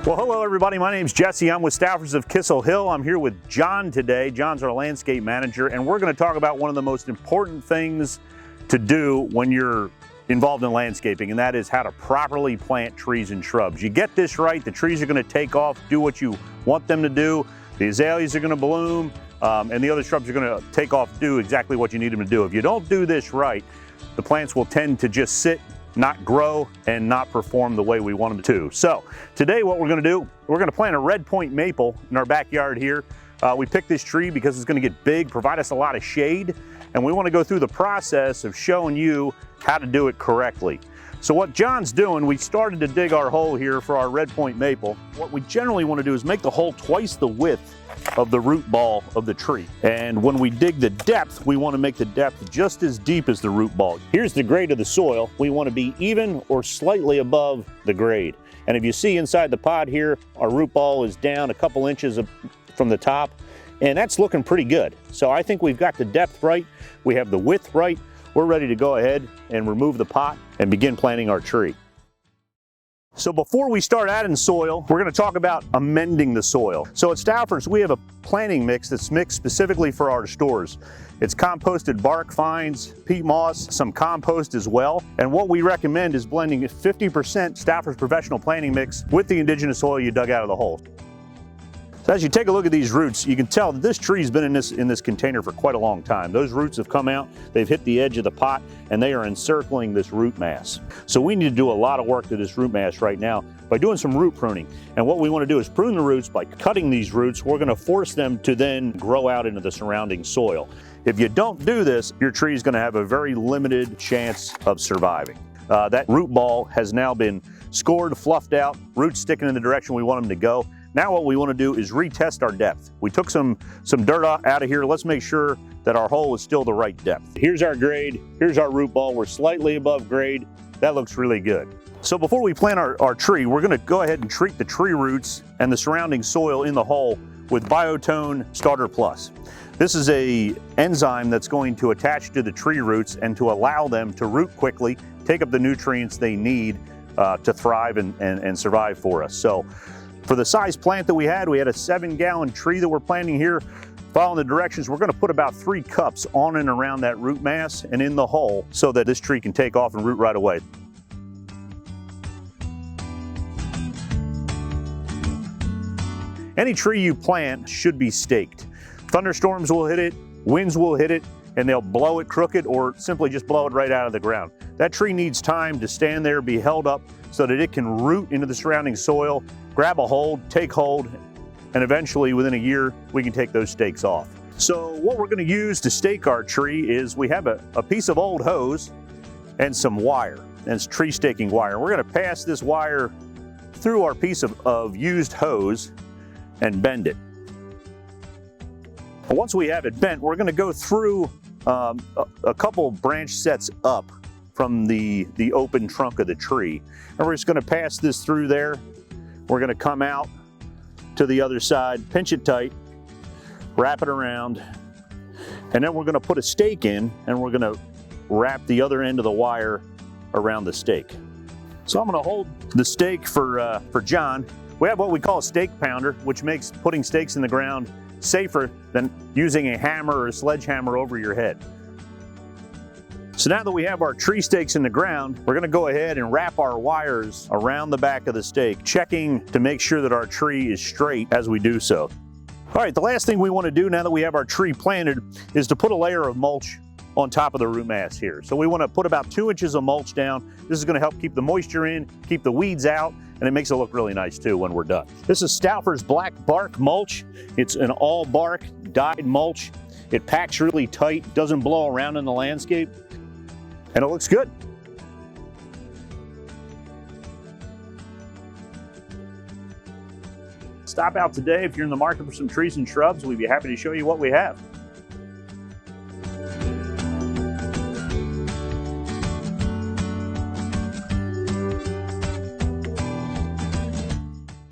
Well, hello everybody. My name's Jesse. I'm with Stauffers of Kissel Hill. I'm here with John today. John's our landscape manager, and we're going to talk about one of the most important things to do when you're involved in landscaping, and that is how to properly plant trees and shrubs. You get this right, the trees are going to take off, do what you want them to do. The azaleas are going to bloom, and the other shrubs are going to take off, do exactly what you need them to do. If you don't do this right, the plants will tend to just sit, not grow, and not perform the way we want them to. So today what we're going to do, we're going to plant a red point maple in our backyard here. We picked this tree because it's going to get big, provide us a lot of shade, and we want to go through the process of showing you how to do it correctly. So what John's doing, we started to dig our hole here for our red point maple. What we generally want to do is make the hole twice the width of the root ball of the tree. And when we dig the depth, we want to make the depth just as deep as the root ball. Here's the grade of the soil. We want to be even or slightly above the grade. And if you see inside the pot here, our root ball is down a couple inches from the top, and that's looking pretty good. So I think we've got the depth right, we have the width right. We're ready to go ahead and remove the pot and begin planting our tree. So before we start adding soil, we're going to talk about amending the soil. So at Stauffers, we have a planting mix that's mixed specifically for our stores. It's composted bark fines, peat moss, some compost as well. And what we recommend is blending 50% Stauffers professional planting mix with the indigenous soil you dug out of the hole. So as you take a look at these roots, you can tell that this tree's been in this container for quite a long time. Those roots have come out, they've hit the edge of the pot, and they are encircling this root mass. So we need to do a lot of work to this root mass right now by doing some root pruning. And what we want to do is prune the roots. By cutting these roots, we're going to force them to then grow out into the surrounding soil. If you don't do this, your tree is going to have a very limited chance of surviving. That root ball has now been scored, fluffed out, roots sticking in the direction we want them to go. Now what we want to do is retest our depth. We took some dirt out of here. Let's make sure that our hole is still the right depth. Here's our grade, here's our root ball. We're slightly above grade. That looks really good. So before we plant our tree, we're going to go ahead and treat the tree roots and the surrounding soil in the hole with Biotone Starter Plus. This is an enzyme that's going to attach to the tree roots and to allow them to root quickly, take up the nutrients they need to thrive and survive for us. So for the size plant that we had a 7-gallon tree that we're planting here. Following the directions, we're going to put about 3 cups on and around that root mass and in the hole so that this tree can take off and root right away. Any tree you plant should be staked. Thunderstorms will hit it, winds will hit it, and they'll blow it crooked or simply just blow it right out of the ground. That tree needs time to stand there, be held up so that it can root into the surrounding soil, grab a hold, take hold, and eventually within a year, we can take those stakes off. So what we're gonna use to stake our tree is we have a piece of old hose and some wire, and it's tree staking wire. We're gonna pass this wire through our piece of used hose and bend it. Once we have it bent, we're gonna go through a couple branch sets up from the open trunk of the tree. And we're just gonna pass this through there. We're gonna come out to the other side, pinch it tight, wrap it around, and then we're gonna put a stake in and we're gonna wrap the other end of the wire around the stake. So I'm gonna hold the stake for John. We have what we call a stake pounder, which makes putting stakes in the ground safer than using a hammer or a sledgehammer over your head. So now that we have our tree stakes in the ground, we're going to go ahead and wrap our wires around the back of the stake, checking to make sure that our tree is straight as we do so. All right, the last thing we want to do now that we have our tree planted is to put a layer of mulch on top of the root mass here. So we want to put about 2 inches of mulch down. This is going to help keep the moisture in, keep the weeds out, and it makes it look really nice too when we're done. This is Stauffers Black Bark Mulch. It's an all bark dyed mulch. It packs really tight, doesn't blow around in the landscape, and it looks good. Stop out today if you're in the market for some trees and shrubs. We'd be happy to show you what we have.